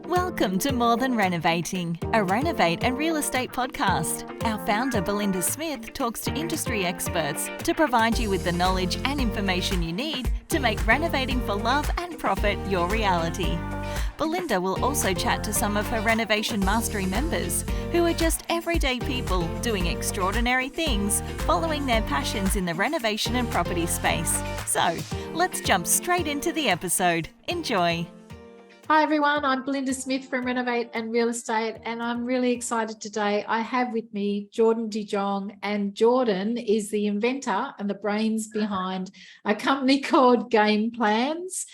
Welcome to More Than Renovating, a renovate and real estate podcast. Our founder, Belinda Smith, talks to industry experts to provide you with the knowledge and information you need to make renovating for love and profit your reality. Belinda will also chat to some of her Renovation Mastery members who are just everyday people doing extraordinary things, following their passions in the renovation and property space. So, let's jump straight into the episode. Enjoy. Hi everyone, I'm Belinda Smith from Renovate and Real Estate, and I'm really excited today. I have with me Jordan de Jong, and Jordan is the inventor and the brains behind a company called Game Plans.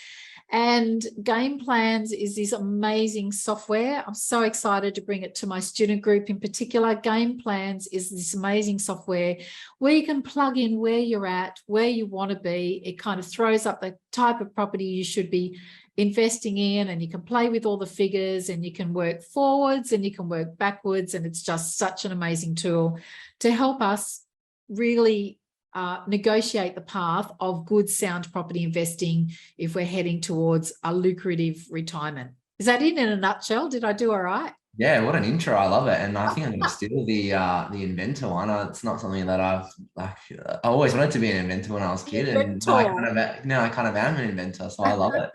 And Game Plans is this amazing software. I'm so excited to bring it to my student group in particular. Game Plans is this amazing software where you can plug in where you're at, where you want to be. It kind of throws up the type of property you should be investing in, and you can play with all the figures, and you can work forwards and you can work backwards. And it's just such an amazing tool to help us really negotiate the path of good, sound property investing if we're heading towards a lucrative retirement. Is that it in a nutshell? Did I do all right? Yeah, what an intro. I love it. And I think I'm going to steal the inventor one. It's not something that I always wanted to be an inventor when I was a kid, and I kind of am an inventor, so I love it.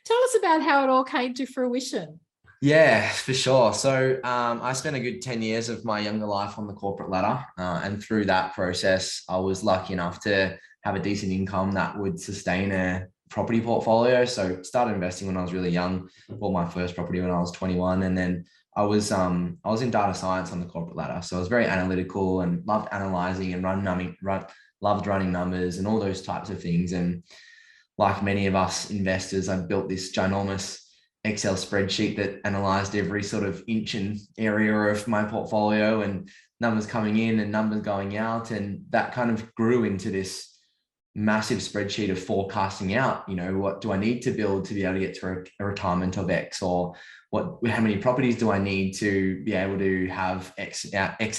Tell us about how it all came to fruition. Yeah, for sure. So I spent a good 10 years of my younger life on the corporate ladder. And through that process, I was lucky enough to have a decent income that would sustain a property portfolio. So started investing when I was really young, bought my first property when I was 21. And then I was in data science on the corporate ladder. So I was very analytical and loved analyzing and loved running numbers and all those types of things. And like many of us investors, I built this ginormous Excel spreadsheet that analyzed every sort of inch and area of my portfolio, and numbers coming in and numbers going out. And that kind of grew into this massive spreadsheet of forecasting out, what do I need to build to be able to get to a retirement of X, or how many properties do I need to be able to have X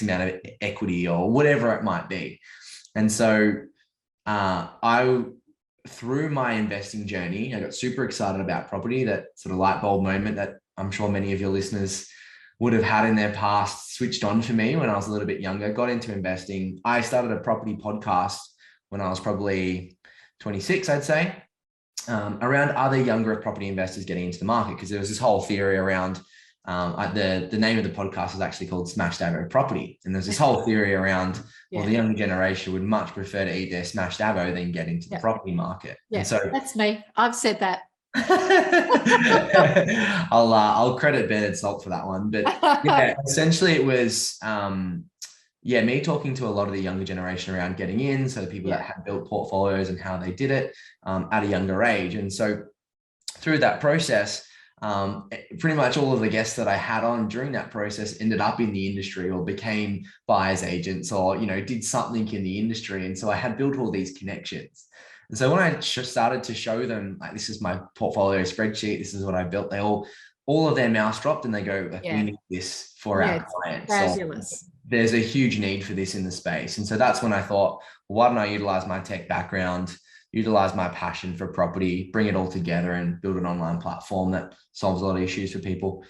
amount of equity, or whatever it might be. And so through my investing journey, I got super excited about property, that sort of light bulb moment that I'm sure many of your listeners would have had in their past switched on for me when I was a little bit younger, got into investing. I started a property podcast when I was probably 26, I'd say, around other younger property investors getting into the market, because there was this whole theory around the name of the podcast is actually called Smashed Avo Property. And there's this whole theory around, well, the younger generation would much prefer to eat their smashed avo than get into the property market. Yeah, and so that's me. I've said that. I'll credit Bernard Salt for that one. But yeah, essentially it was, me talking to a lot of the younger generation around getting in. So the people that had built portfolios and how they did it at a younger age. And so through that process, pretty much all of the guests that I had on during that process ended up in the industry, or became buyers agents, or did something in the industry. And so I had built all these connections. And so when I started to show them, like, this is my portfolio spreadsheet, this is what I built, they all of their mouths dropped, and they go, we need this for our clients. Fabulous. So there's a huge need for this in the space. And so that's when I thought, well, why don't I utilize my tech background, utilize my passion for property, bring it all together, and build an online platform that solves a lot of issues for people.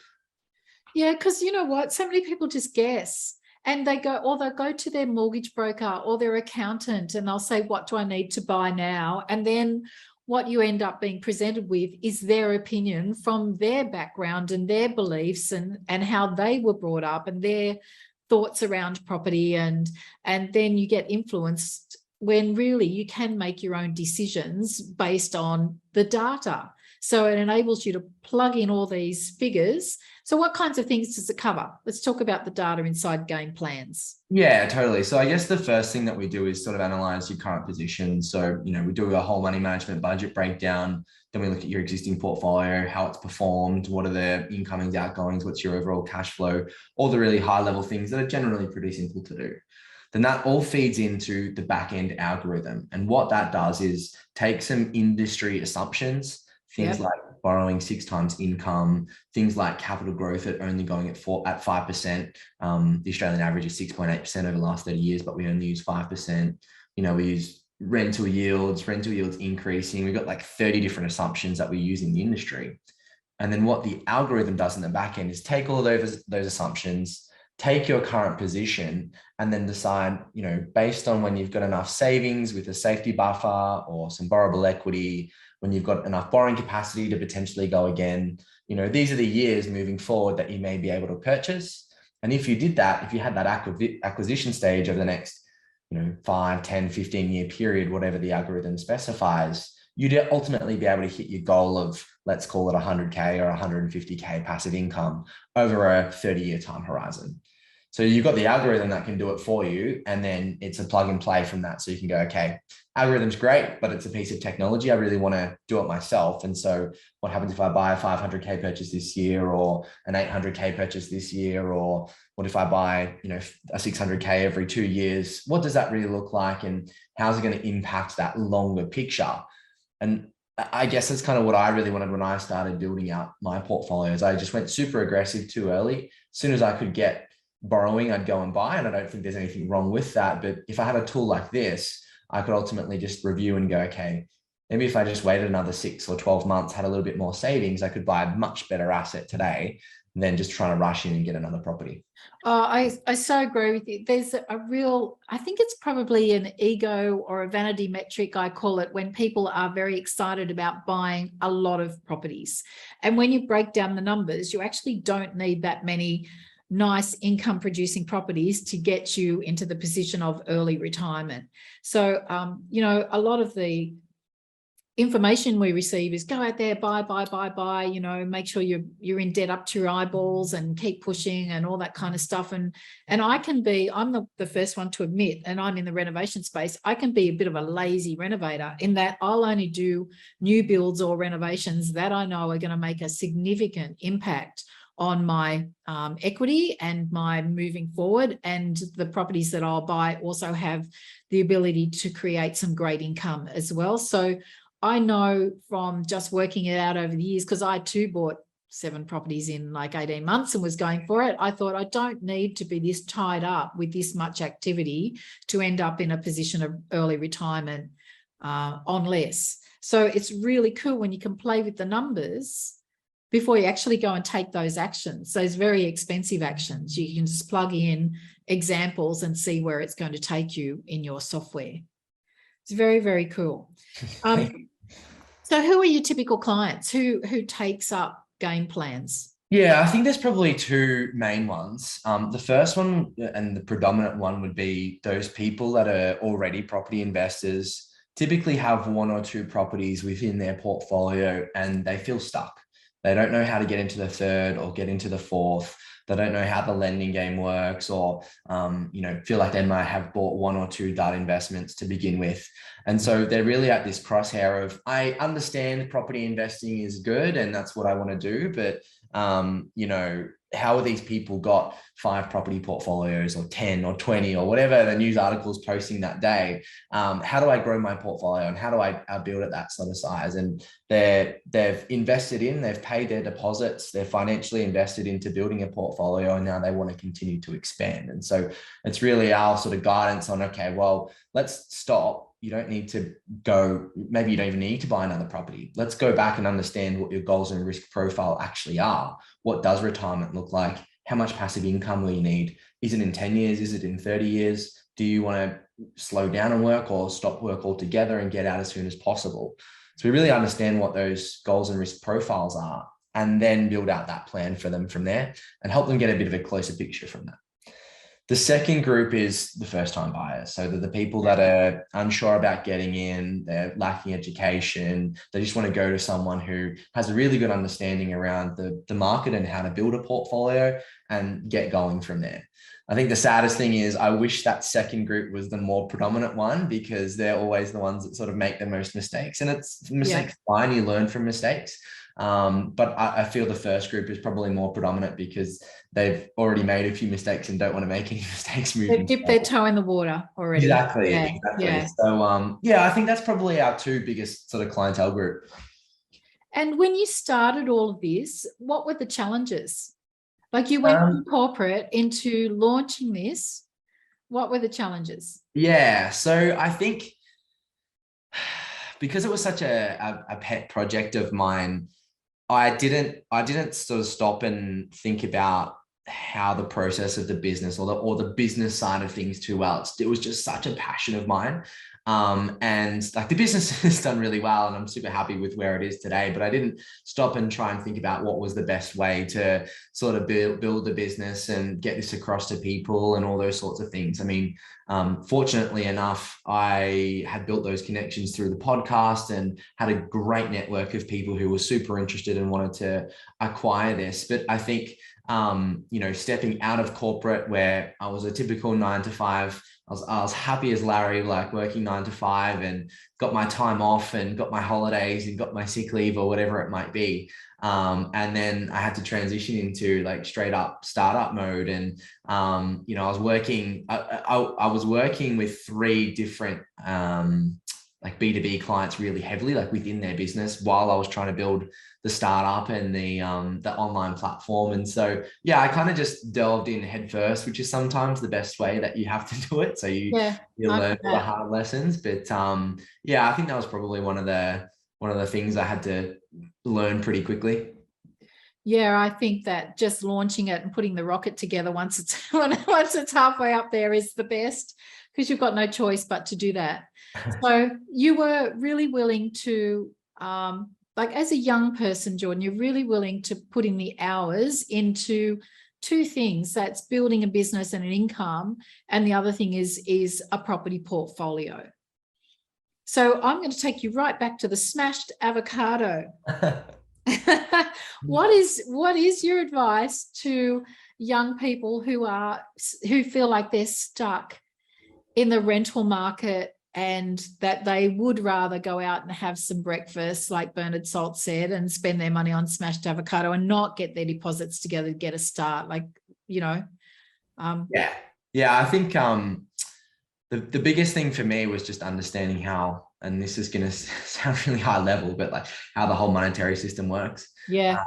Yeah, because you know what? So many people just guess, and they'll go to their mortgage broker or their accountant, and they'll say, what do I need to buy now? And then what you end up being presented with is their opinion from their background and their beliefs and how they were brought up and their thoughts around property. And then you get influenced, when really you can make your own decisions based on the data. So it enables you to plug in all these figures. So what kinds of things does it cover? Let's talk about the data inside Game Plans. Yeah, totally. So I guess the first thing that we do is sort of analyze your current position. So, we do a whole money management budget breakdown. Then we look at your existing portfolio, how it's performed, what are the incomings, outgoings, what's your overall cash flow, all the really high level things that are generally pretty simple to do. Then that all feeds into the back-end algorithm. And what that does is take some industry assumptions, things like borrowing 6 times income, things like capital growth at only going at 5%. The Australian average is 6.8% over the last 30 years, but we only use 5%. We use rental yields increasing. We've got like 30 different assumptions that we use in the industry. And then what the algorithm does in the back end is take all of those assumptions, take your current position, and then decide, based on when you've got enough savings with a safety buffer or some borrowable equity, when you've got enough borrowing capacity to potentially go again, these are the years moving forward that you may be able to purchase. And if you did that, if you had that acquisition stage over the next, 5, 10, 15-year period, whatever the algorithm specifies, you'd ultimately be able to hit your goal of, let's call it 100K or 150K passive income over a 30-year time horizon. So you've got the algorithm that can do it for you, and then it's a plug and play from that. So you can go, okay, algorithm's great, but it's a piece of technology. I really want to do it myself. And so what happens if I buy a 500K purchase this year, or an 800K purchase this year? Or what if I buy, a 600K every 2 years? What does that really look like? And how's it going to impact that longer picture? And I guess that's kind of what I really wanted when I started building out my portfolios. I just went super aggressive too early. As soon as I could get borrowing, I'd go and buy. And I don't think there's anything wrong with that. But if I had a tool like this, I could ultimately just review and go, okay, maybe if I just waited another 6 or 12 months, had a little bit more savings, I could buy a much better asset today than just trying to rush in and get another property. I so agree with you. There's I think it's probably an ego or a vanity metric, I call it, when people are very excited about buying a lot of properties. And when you break down the numbers, you actually don't need that many nice income producing properties to get you into the position of early retirement. So, a lot of the information we receive is go out there, buy, make sure you're in debt up to your eyeballs and keep pushing and all that kind of stuff. And I'm the first one to admit, and I'm in the renovation space, I can be a bit of a lazy renovator in that I'll only do new builds or renovations that I know are going to make a significant impact on my equity and my moving forward. And the properties that I'll buy also have the ability to create some great income as well. So I know from just working it out over the years, because I too bought 7 properties in like 18 months and was going for it. I thought I don't need to be this tied up with this much activity to end up in a position of early retirement on less. So it's really cool when you can play with the numbers before you actually go and take those actions, those very expensive actions. You can just plug in examples and see where it's going to take you in your software. It's very, very cool. So who are your typical clients? Who takes up game plans? Yeah, I think there's probably 2 main ones. The first one, and the predominant one, would be those people that are already property investors, typically have 1 or 2 properties within their portfolio, and they feel stuck. They don't know how to get into the 3rd or get into the 4th. They don't know how the lending game works, or, feel like they might have bought 1 or 2 dud investments to begin with. And so they're really at this crosshair of, I understand property investing is good and that's what I want to do, but, how are these people got 5 property portfolios or 10 or 20 or whatever the news article's posting that day? How do I grow my portfolio and how do I build at that sort of size? And they've invested in, they've paid their deposits, they're financially invested into building a portfolio, and now they want to continue to expand. And so it's really our sort of guidance on, okay, well, let's stop. You don't need to go, maybe you don't even need to buy another property. Let's go back and understand what your goals and risk profile actually are. What does retirement look like? How much passive income will you need? Is it in 10 years? Is it in 30 years? Do you want to slow down and work or stop work altogether and get out as soon as possible? So we really understand what those goals and risk profiles are, and then build out that plan for them from there and help them get a bit of a closer picture from that. The second group is the first-time buyers. So they're the people that are unsure about getting in, they're lacking education, they just want to go to someone who has a really good understanding around the market and how to build a portfolio and get going from there. I think the saddest thing is I wish that second group was the more predominant one, because they're always the ones that sort of make the most mistakes. And it's mistakes fine, you learn from mistakes. But I feel the first group is probably more predominant because they've already made a few mistakes and don't want to make any mistakes moving They've dipped their toe in the water already. Exactly. Yeah. So I think that's probably our 2 biggest sort of clientele group. And when you started all of this, what were the challenges? Like you went from corporate into launching this. What were the challenges? Yeah. So I think because it was such a pet project of mine, I didn't sort of stop and think about how the process of the business or the business side of things too well. It was just such a passion of mine. And like the business has done really well and I'm super happy with where it is today, but I didn't stop and try and think about what was the best way to sort of build the business and get this across to people and all those sorts of things. I mean, fortunately enough, I had built those connections through the podcast and had a great network of people who were super interested and wanted to acquire this. But I think, stepping out of corporate where I was a typical 9 to 5, I was happy as Larry, like working 9 to 5 and got my time off and got my holidays and got my sick leave or whatever it might be. And then I had to transition into like straight up startup mode. And, I was working with 3 different, like B2B clients really heavily, like within their business while I was trying to build the startup and the online platform. And so, yeah, I kind of just delved in head first, which is sometimes the best way that you have to do it. So you learn all the hard lessons. But I think that was probably one of the things I had to learn pretty quickly. Yeah, I think that just launching it and putting the rocket together once it's halfway up there is the best, because you've got no choice but to do that. So you were really willing to, like as a young person, Jordan, you're really willing to put in the hours into 2 things. That's building a business and an income, and the other thing is a property portfolio. So I'm going to take you right back to the smashed avocado. What is your advice to young people who feel like they're stuck in the rental market and that they would rather go out and have some breakfast, like Bernard Salt said, and spend their money on smashed avocado and not get their deposits together to get a start? I think the biggest thing for me was just understanding how, and this is going to sound really high level, but like how the whole monetary system works. Yeah.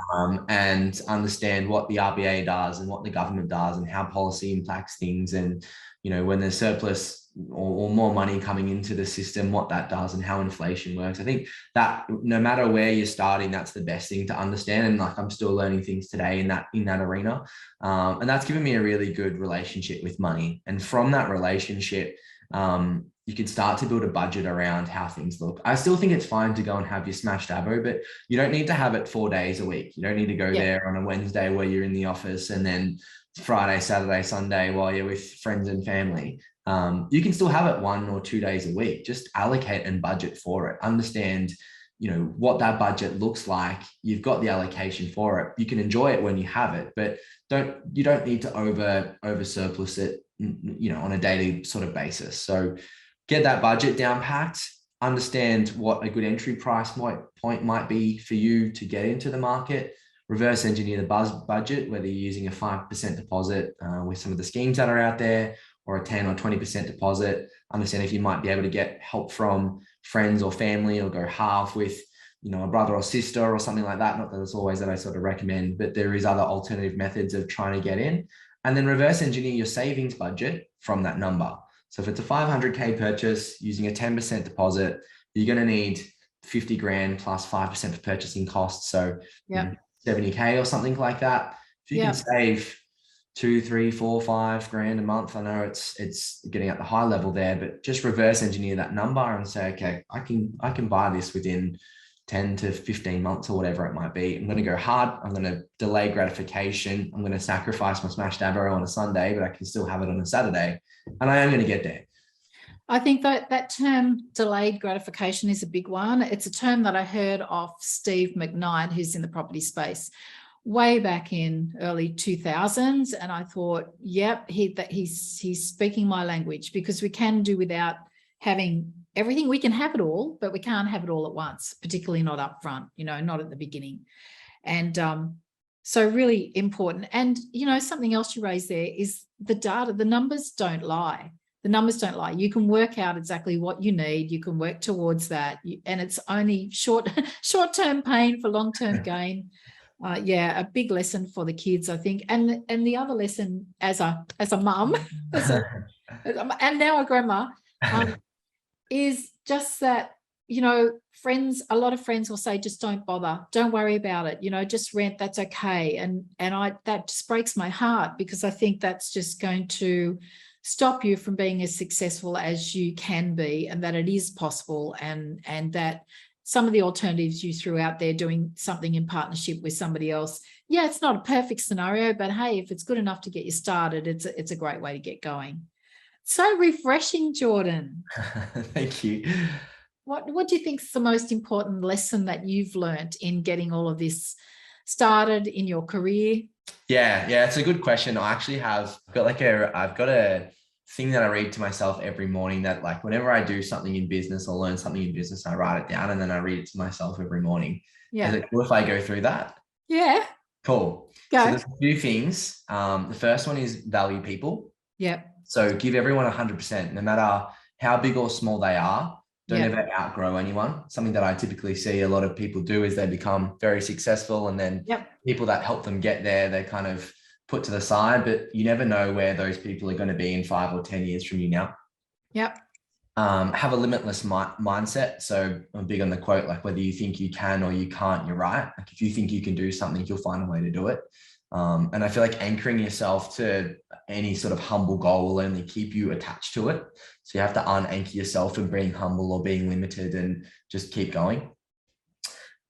And understand what the RBA does and what the government does and how policy impacts things. And, when there's surplus or more money coming into the system, what that does and how inflation works. I think that no matter where you're starting, that's the best thing to understand. And like, I'm still learning things today in that arena. And that's given me a really good relationship with money. And from that relationship, you can start to build a budget around how things look. I still think it's fine to go and have your smashed avo, but you don't need to have it 4 days a week. You don't need to go there on a Wednesday where you're in the office and then Friday, Saturday, Sunday while you're with friends and family. You can still have it 1 or 2 days a week. Just allocate and budget for it. Understand, what that budget looks like. You've got the allocation for it. You can enjoy it when you have it, but you don't need to over surplus it, on a daily sort of basis. So get that budget down packed, understand what a good entry price point might be for you to get into the market, reverse engineer the budget, whether you're using a 5% deposit with some of the schemes that are out there, or a 10 or 20% deposit. Understand if you might be able to get help from friends or family, or go half with, a brother or sister or something like that. Not that it's always that I sort of recommend, but there is other alternative methods of trying to get in. And then reverse engineer your savings budget from that number. So if it's a 500K purchase using a 10% deposit, you're going to need 50 grand plus 5% for purchasing costs. So 70K or something like that. If you can save 2, 3, 4, 5 grand a month, I know it's getting at the high level there, but just reverse engineer that number and say, okay, I can buy this within 10 to 15 months or whatever it might be. I'm going to go hard. I'm going to delay gratification. I'm going to sacrifice my smashed avo on a Sunday, but I can still have it on a Saturday. And I am going to get there. I think that term delayed gratification is a big one. It's a term that I heard off Steve McKnight, who's in the property space, way back in early 2000s. And I thought, he's speaking my language, because we can do without having everything. We can have it all, but we can't have it all at once, particularly not up front, not at the beginning. And so really important. And, something else you raised there is the data. The numbers don't lie. The numbers don't lie. You can work out exactly what you need. You can work towards that. And it's only short-term pain for long-term gain. A big lesson for the kids, I think. And the other lesson as a mum, and now a grandma, is just that, a lot of friends will say, just don't bother, don't worry about it, just rent, that's okay. And that just breaks my heart, because I think that's just going to stop you from being as successful as you can be, and that it is possible, and that some of the alternatives you threw out there, doing something in partnership with somebody else, yeah, it's not a perfect scenario, but hey, if it's good enough to get you started, it's a great way to get going. So refreshing, Jordan. Thank you. What do you think is the most important lesson that you've learned in getting all of this started in your career? Yeah, it's a good question. I've got a thing that I read to myself every morning, that like whenever I do something in business or learn something in business, I write it down and then I read it to myself every morning. Yeah. Is it cool if I go through that? Yeah. Cool. Go. So there's a few things. The first one is value people. Yeah. So give everyone 100%, no matter how big or small they are. Don't ever outgrow anyone. Something that I typically see a lot of people do is they become very successful, and then people that help them get there, they kind of put to the side, but you never know where those people are going to be in 5 or 10 years from you now. Yep. Have a limitless mindset. So I'm big on the quote, like, whether you think you can or you can't, you're right. Like if you think you can do something, you'll find a way to do it. And I feel like anchoring yourself to any sort of humble goal will only keep you attached to it. So you have to unanchor yourself from being humble or being limited and just keep going.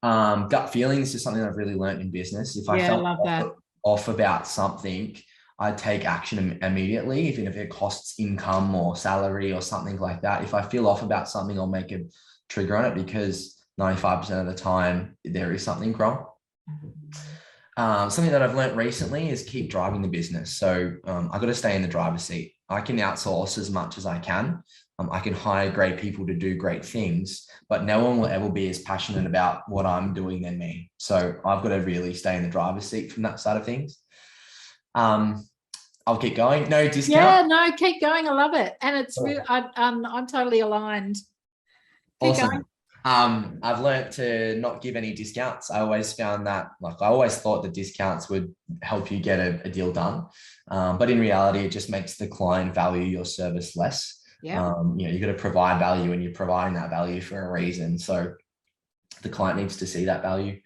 Gut feelings is something I've really learned in business. If I felt off about something, I'd take action immediately, even if it costs income or salary or something like that. If I feel off about something, I'll make a trigger on it, because 95% of the time there is something wrong. Something that I've learned recently is keep driving the business. So I've got to stay in the driver's seat. I can outsource as much as I can. I can hire great people to do great things, but no one will ever be as passionate about what I'm doing than me. So I've got to really stay in the driver's seat from that side of things. I'll keep going. No discount. Yeah, no, keep going. I love it. And it's really, I'm totally aligned. Keep going. I've learned to not give any discounts. I always found that, like, I always thought the discounts would help you get a deal done. But in reality, it just makes the client value your service less. Yeah. You've got to provide value, and you're providing that value for a reason. So the client needs to see that value.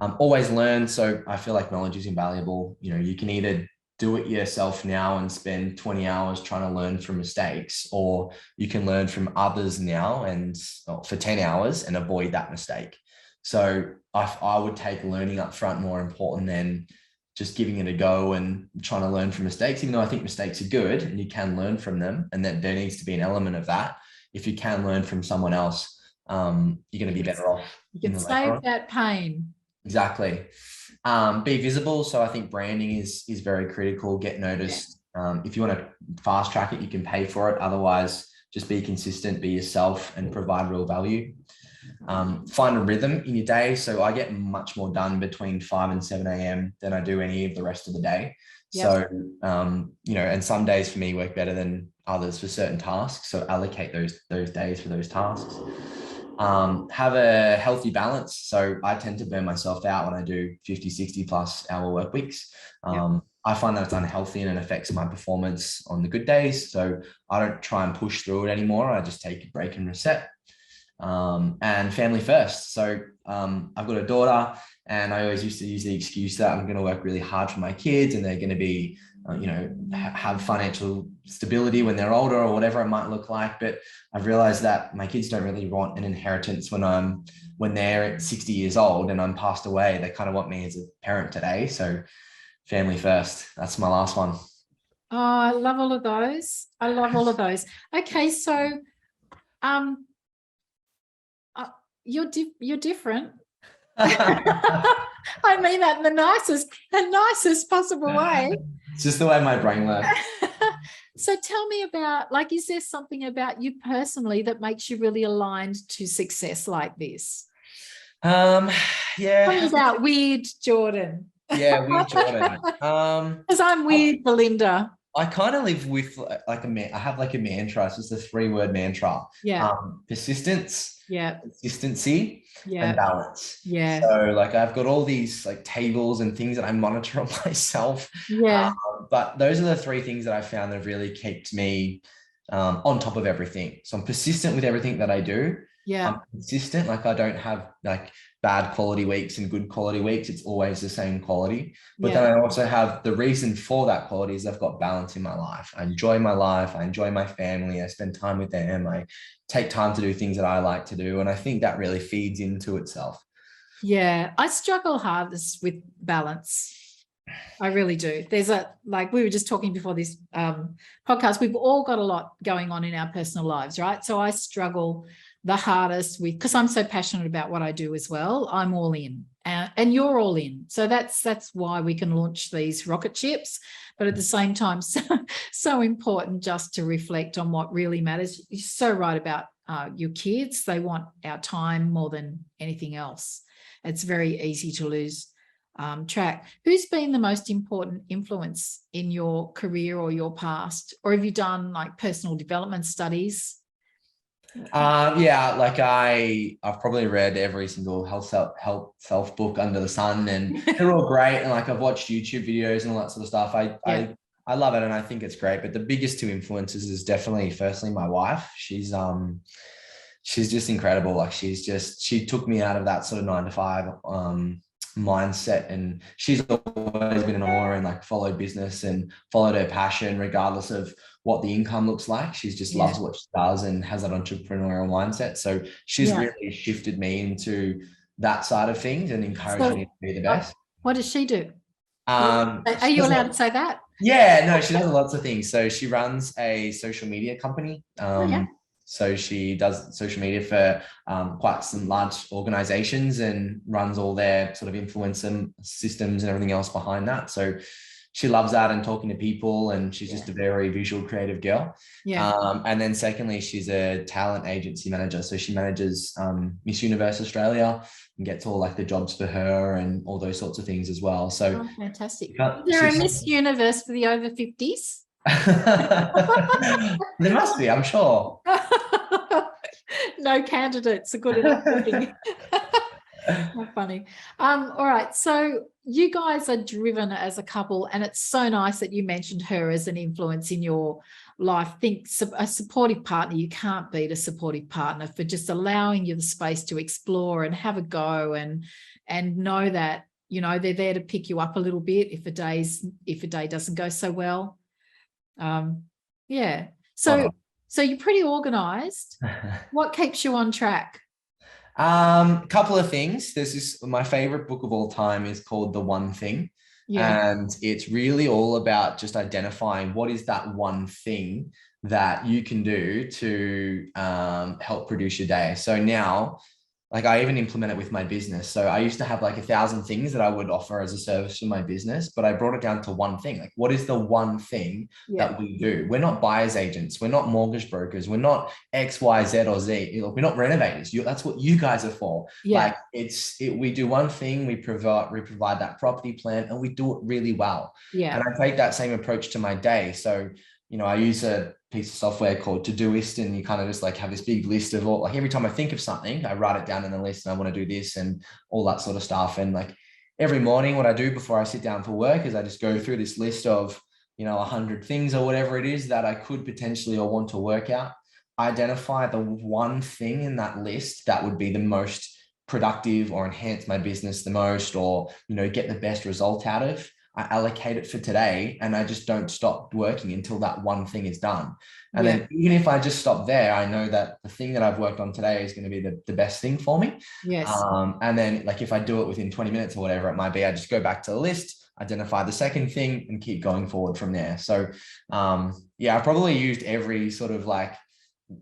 Always learn. So I feel like knowledge is invaluable. You can either do it yourself now and spend 20 hours trying to learn from mistakes, or you can learn from others now and for 10 hours and avoid that mistake. So I would take learning up front more important than just giving it a go and trying to learn from mistakes, even though I think mistakes are good and you can learn from them, and that there needs to be an element of that. If you can learn from someone else, you're going to be better off. You can save that pain. Exactly. Be visible. So I think branding is very critical. Get noticed. If you want to fast track it, you can pay for it. Otherwise, just be consistent, be yourself, and provide real value. Find a rhythm in your day. So I get much more done between 5 and 7 a.m. than I do any of the rest of the day. Yep. So, and some days for me work better than others for certain tasks. So allocate those days for those tasks. Have a healthy balance. So I tend to burn myself out when I do 50, 60 plus hour work weeks. I find that it's unhealthy and it affects my performance on the good days. So I don't try and push through it anymore. I just take a break and reset. And family first. So I've got a daughter, and I always used to use the excuse that I'm going to work really hard for my kids and they're going to be, have financial stability when they're older or whatever it might look like. But I've realized that my kids don't really want an inheritance when they're 60 years old and I'm passed away. They kind of want me as a parent today. So family first. That's my last one. Oh, I love all of those. Okay. So, you're different. I mean that in the nicest possible way. It's just the way my brain works. So tell me about, like, is there something about you personally that makes you really aligned to success like this? Yeah. Tell me about weird Jordan. Yeah, weird Jordan. Because I'm weird, Belinda. I kind of live with I have like a mantra. It's just a 3-word mantra. Yeah. Persistence. Yeah. Consistency. Yeah. And balance. Yeah. So like I've got all these like tables and things that I monitor on myself. Yeah. But those are the 3 things that I found that have really kept me on top of everything. So I'm persistent with everything that I do. Yeah. I'm consistent. Like I don't have like bad quality weeks and good quality weeks. It's always the same quality. But Yeah. then I also have the reason for that quality is I've got balance in my life. I enjoy my life. I enjoy my family. I spend time with them. I take time to do things that I like to do. And I think that really feeds into itself. Yeah. I struggle hardest with balance. I really do. There's like we were just talking before this podcast, we've all got a lot going on in our personal lives, right? So I struggle the hardest with, because I'm so passionate about what I do as well. I'm all in, and you're all in. So that's why we can launch these rocket ships. But at the same time, so important just to reflect on what really matters. You're so right about your kids. They want our time more than anything else. It's very easy to lose track. Who's been the most important influence in your career or your past? Or have you done like personal development studies? Yeah, like I've probably read every single health self book under the sun, and they're all great. And like I've watched YouTube videos and all that sort of stuff. I love it and I think it's great. But the biggest two influences is definitely firstly my wife. She's just incredible. Like she took me out of that sort of 9 to 5 mindset, and she's always been an entrepreneur and like followed business and followed her passion regardless of what the income looks like. She's just loves what she does and has that entrepreneurial mindset. So she's really shifted me into that side of things and encouraged me to be the best. What does she do? Are She you does allowed to say that? Yeah, no, she does lots of things. So she runs a social media company. So she does social media for quite some large organizations and runs all their sort of influencer systems and everything else behind that. So she loves that and talking to people, and she's just a very visual, creative girl. And then secondly, she's a talent agency manager. So she manages Miss Universe Australia and gets all like the jobs for her and all those sorts of things as well. So fantastic. Is there a Miss Universe for the over 50s? There must be, I'm sure. No candidates are good enough. How funny. All right. So you guys are driven as a couple, and it's so nice that you mentioned her as an influence in your life. Think a supportive partner. You can't beat a supportive partner for just allowing you the space to explore and have a go, and know that, you know, they're there to pick you up a little bit if a day doesn't go so well. So you're pretty organized. What keeps you on track? Couple of things. There's this, my favorite book of all time is called The One Thing. And it's really all about just identifying what is that one thing that you can do to help produce your day. So now, like I even implement it with my business. So I used to have like 1,000 things that I would offer as a service for my business, but I brought it down to one thing. Like, what is the one thing that we do? We're not buyer's agents. We're not mortgage brokers. We're not X, Y, Z or Z. We're not renovators. That's what you guys are for. Like we do one thing, we provide that property plan, and we do it really well. And I take that same approach to my day. So, you know, I use a piece of software called Todoist, and you kind of just like have this big list of all, like every time I think of something, I write it down in the list and I want to do this and all that sort of stuff. And like every morning, what I do before I sit down for work is I just go through this list of, you know, 100 things or whatever it is that I could potentially or want to work out. I identify the one thing in that list that would be the most productive or enhance my business the most, or, you know, get the best result out of. I allocate it for today, and I just don't stop working until that one thing is done. And then even if I just stop there, I know that the thing that I've worked on today is going to be the best thing for me. And then like if I do it within 20 minutes or whatever it might be, I just go back to the list, identify the second thing, and keep going forward from there. So I've probably used every sort of like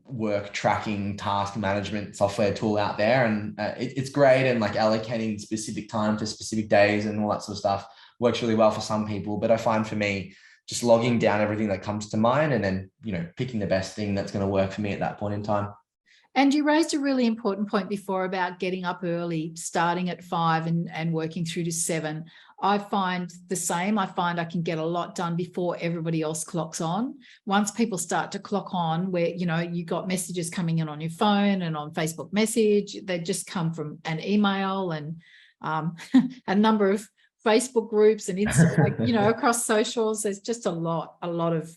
work tracking task management software tool out there, and it's great. And like allocating specific time for specific days and all that sort of stuff works really well for some people. But I find for me, just logging down everything that comes to mind and then, you know, picking the best thing that's going to work for me at that point in time. And you raised a really important point before about getting up early, starting at 5 and working through to 7. I find the same. I find I can get a lot done before everybody else clocks on. Once people start to clock on, where, you know, you got messages coming in on your phone and on Facebook message, they just come from an email and a number of Facebook groups and like, you know, across socials. There's just a lot of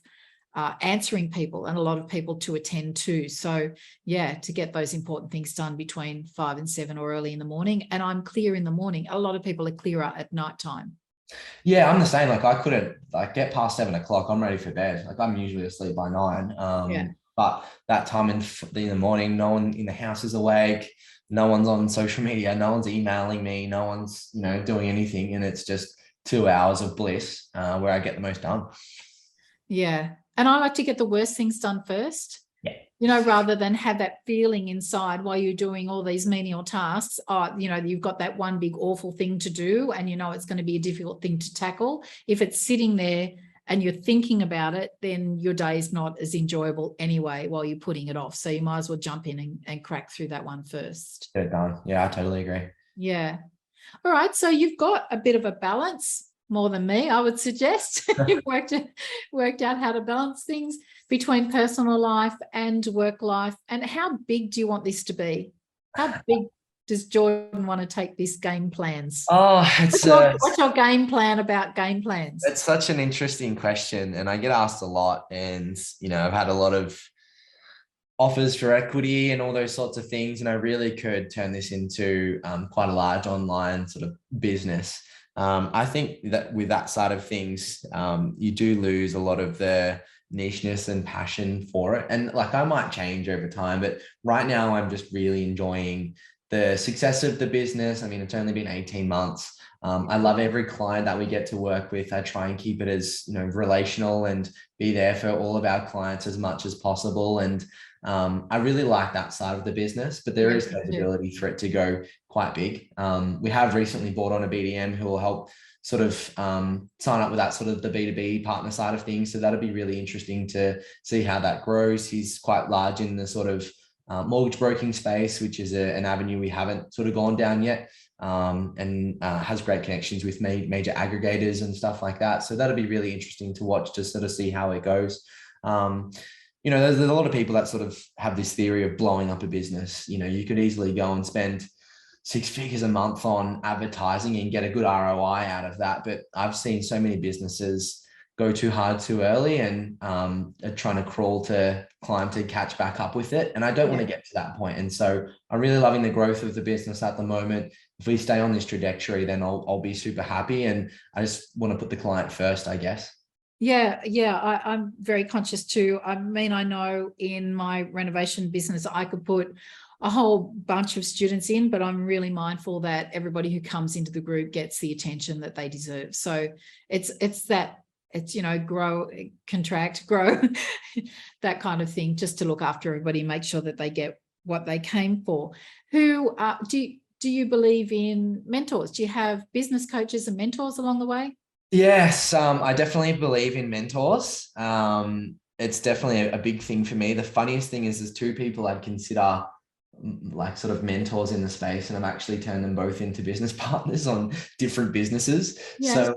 answering people and a lot of people to attend to. So yeah, to get those important things done between 5 and 7 or early in the morning. And I'm clear in the morning. A lot of people are clearer at nighttime. Yeah, I'm the same. Like I couldn't like get past 7 o'clock. I'm ready for bed. Like I'm usually asleep by 9. Yeah. But that time in the morning, no one in the house is awake. No one's on social media. No one's emailing me. No one's, doing anything. And it's just 2 hours of bliss where I get the most done. Yeah. And I like to get the worst things done first. Yeah. Rather than have that feeling inside while you're doing all these menial tasks, you've got that one big awful thing to do and it's going to be a difficult thing to tackle. If it's sitting there and you're thinking about it, then your day is not as enjoyable anyway while you're putting it off. So you might as well jump in and crack through that one first. Get it done. Yeah, I totally agree. Yeah. All right. So you've got a bit of a balance, more than me, I would suggest. You've worked out how to balance things between personal life and work life. And how big do you want this to be? How big does Jordan want to take this game plans? Oh, what's your game plan about game plans? It's such an interesting question, and I get asked a lot. And I've had a lot of offers for equity and all those sorts of things, and I really could turn this into quite a large online sort of business. I think that with that side of things, you do lose a lot of the nicheness and passion for it. And like I might change over time, but right now I'm just really enjoying the success of the business. I mean, it's only been 18 months. I love every client that we get to work with. I try and keep it as relational and be there for all of our clients as much as possible. And I really like that side of the business, but there is capability for it to go quite big. We have recently brought on a BDM who will help sort of sign up with that sort of the B2B partner side of things. So that'll be really interesting to see how that grows. He's quite large in the sort of mortgage broking space, which is an avenue we haven't sort of gone down yet, and has great connections with major aggregators and stuff like that. So that'll be really interesting to watch to sort of see how it goes. There's a lot of people that sort of have this theory of blowing up a business. You could easily go and spend 6 figures a month on advertising and get a good ROI out of that. But I've seen so many businesses go too hard too early and are trying to climb to catch back up with it. And I don't want to get to that point. And so I'm really loving the growth of the business at the moment. If we stay on this trajectory, then I'll be super happy. And I just want to put the client first, I guess. Yeah. I'm very conscious too. I mean, I know in my renovation business, I could put a whole bunch of students in, but I'm really mindful that everybody who comes into the group gets the attention that they deserve. So it's grow, contract, grow, that kind of thing, just to look after everybody, make sure that they get what they came for. Do you believe in mentors? Do you have business coaches and mentors along the way? Yes, I definitely believe in mentors. It's definitely a big thing for me. The funniest thing is there's 2 people I'd consider like sort of mentors in the space, and I've actually turned them both into business partners on different businesses. Yes.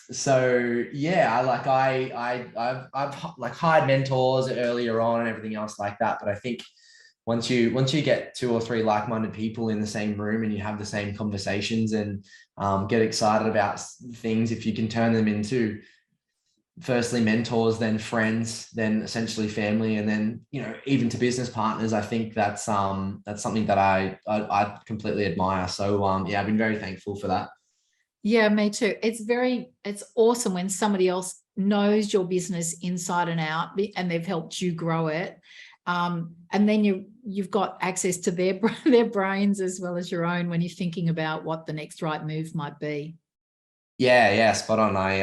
So yeah, I've like hired mentors earlier on and everything else like that. But I think once you get 2 or 3 like-minded people in the same room and you have the same conversations and get excited about things, if you can turn them into firstly mentors, then friends, then essentially family, and then even to business partners, I think that's something that I completely admire. So I've been very thankful for that. Yeah, me too. It's awesome when somebody else knows your business inside and out and they've helped you grow it. And then you've got access to their brains as well as your own when you're thinking about what the next right move might be. Yeah, spot on. I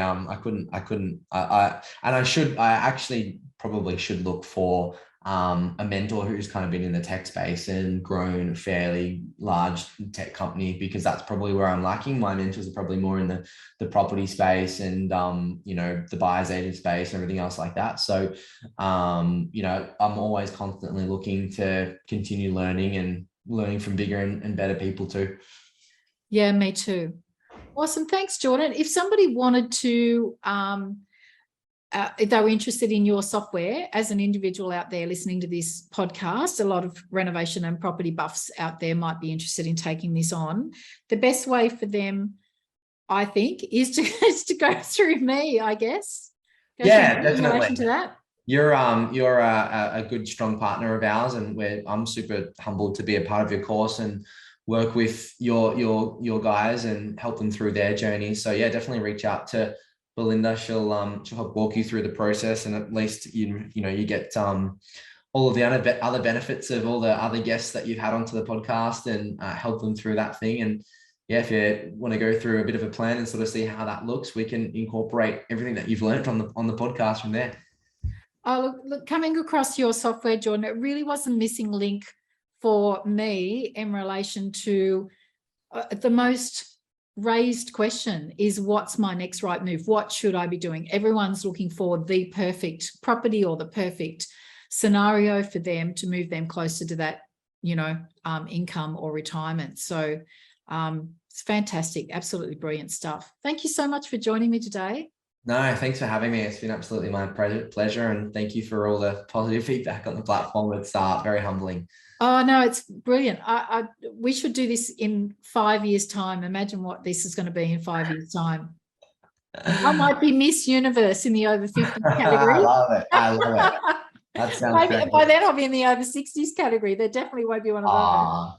actually probably should look for a mentor who's kind of been in the tech space and grown a fairly large tech company, because that's probably where I'm lacking. My mentors are probably more in the property space and the buyer's agent space and everything else like that. So I'm always constantly looking to continue learning from bigger and better people too. Yeah, me too. Awesome. Thanks, Jordan. If somebody wanted to, if they were interested in your software as an individual out there listening to this podcast, a lot of renovation and property buffs out there might be interested in taking this on. The best way for them, I think, is to go through me, I guess. Yeah, in relation definitely. to that? You're a good, strong partner of ours, and I'm super humbled to be a part of your course and work with your guys and help them through their journey. So yeah, definitely reach out to Belinda. She'll help walk you through the process, and at least you get all of the other benefits of all the other guests that you've had onto the podcast, and help them through that thing. And yeah, if you want to go through a bit of a plan and sort of see how that looks, we can incorporate everything that you've learned on the podcast from there. Oh, look, coming across your software, Jordan, it really was a missing link for me in relation to the most raised question is, what's my next right move? What should I be doing? Everyone's looking for the perfect property or the perfect scenario for them to move them closer to that, income or retirement. So it's fantastic. Absolutely brilliant stuff. Thank you so much for joining me today. No, thanks for having me. It's been absolutely my pleasure. And thank you for all the positive feedback on the platform. It's very humbling. Oh, no, it's brilliant. We should do this in 5 years' time. Imagine what this is going to be in 5 years' time. I might be Miss Universe in the over 50s category. I love it. That sounds Maybe great. by then I'll be in the over 60s category. There definitely won't be one of those.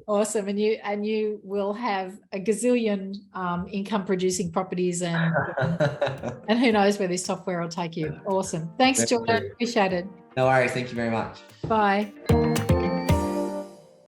Awesome. And you will have a gazillion income producing properties, and who knows where this software will take you. Awesome. Thanks, Jordan. Appreciate it. No worries. Thank you very much. Bye.